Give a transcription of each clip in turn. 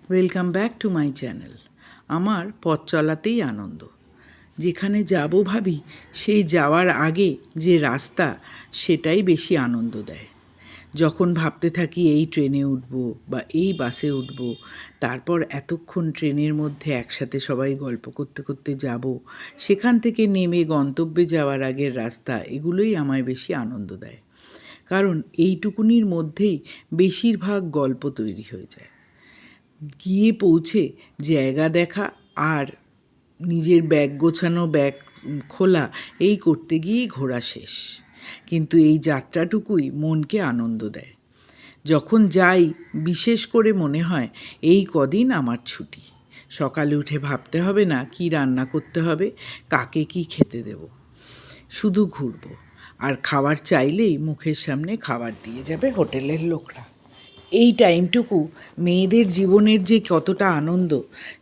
Welcome back to my channel. আমার পথ চলাতেই আনন্দ। যেখানে যাব ভাবি সেই যাওয়ার আগে যে রাস্তা সেটাই বেশি আনন্দ দেয়। যখন ভাবতে থাকি এই ট্রেনে উঠব বা এই বাসে উঠব, তারপর এতক্ষণ ট্রেনের মধ্যে একসাথে সবাই গল্প করতে করতে যাব, সেখান থেকে নেমে গন্তব্যে যাওয়ার আগের রাস্তা, এগুলোই আমায় বেশি আনন্দ দেয়। কারণ এইটুকুনির মধ্যেই বেশিরভাগ গল্প তৈরি হয়ে যায়। গিয়ে পৌঁছে জায়গা দেখা আর নিজের ব্যাগ গোছানো, ব্যাগ খোলা, এই করতে গিয়েই ঘোরা শেষ। কিন্তু এই যাত্রাটুকুই মনকে আনন্দ দেয়। যখন যাই বিশেষ করে মনে হয় এই কদিন আমার ছুটি। সকালে উঠে ভাবতে হবে না কি রান্না করতে হবে, কাকে কি খেতে দেব। শুধু ঘুরবো, আর খাবার চাইলেই মুখের সামনে খাবার দিয়ে যাবে হোটেলের লোকরা। এই টাইমটুকু মেয়েদের জীবনের যে কতটা আনন্দ,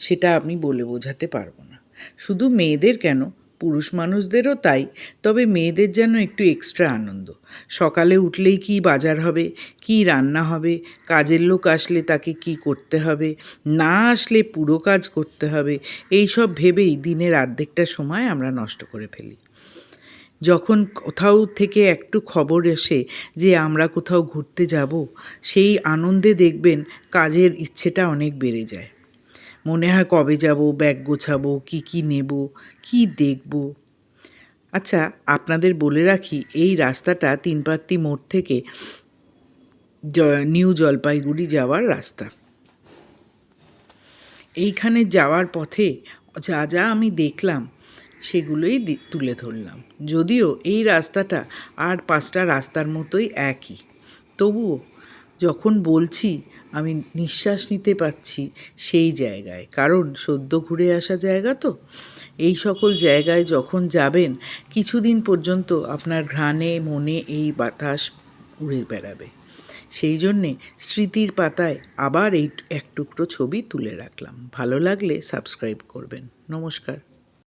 সেটা আমি বলে বোঝাতে পারবো না। শুধু মেয়েদের কেন, পুরুষ মানুষদেরও তাই, তবে মেয়েদের যেন একটু এক্সট্রা আনন্দ। সকালে উঠলেই কি বাজার হবে, কি রান্না হবে, কাজের লোক আসলে তাকে কি করতে হবে, না আসলে পুরো কাজ করতে হবে, এই সব ভেবেই দিনের অর্ধেকটা সময় আমরা নষ্ট করে ফেলি। যখন কোথাও থেকে একটু খবর আসে যে আমরা কোথাও ঘুরতে যাব, সেই আনন্দে দেখবেন কাজের ইচ্ছেটা অনেক বেড়ে যায়। মনে হয় কবে যাব, ব্যাগ গোছাবো, কী নেব, কি দেখব। আচ্ছা, আপনাদের বলে রাখি, এই রাস্তাটা তিনপাত্তি মোড় থেকে নিউ জলপাইগুড়ি যাওয়ার রাস্তা। এইখানে যাওয়ার পথে যা যা আমি দেখলাম সেগুলোই তুলে ধরলাম। যদিও এই রাস্তাটা আর 5টা রাস্তার মতোই একই, তবুও যখন বলছি আমি নিঃশ্বাস নিতে পাচ্ছি সেই জায়গায়। কারণ সদ্য ঘুরে আসা জায়গা তো। এই সকল জায়গায় যখন যাবেন, কিছুদিন পর্যন্ত আপনার ঘ্রাণে মনে এই বাতাস উড়ে বেড়াবে। সেই জন্যে স্মৃতির পাতায় আবার এই এক টুকরো ছবি তুলে রাখলাম। ভালো লাগলে সাবস্ক্রাইব করবেন। নমস্কার।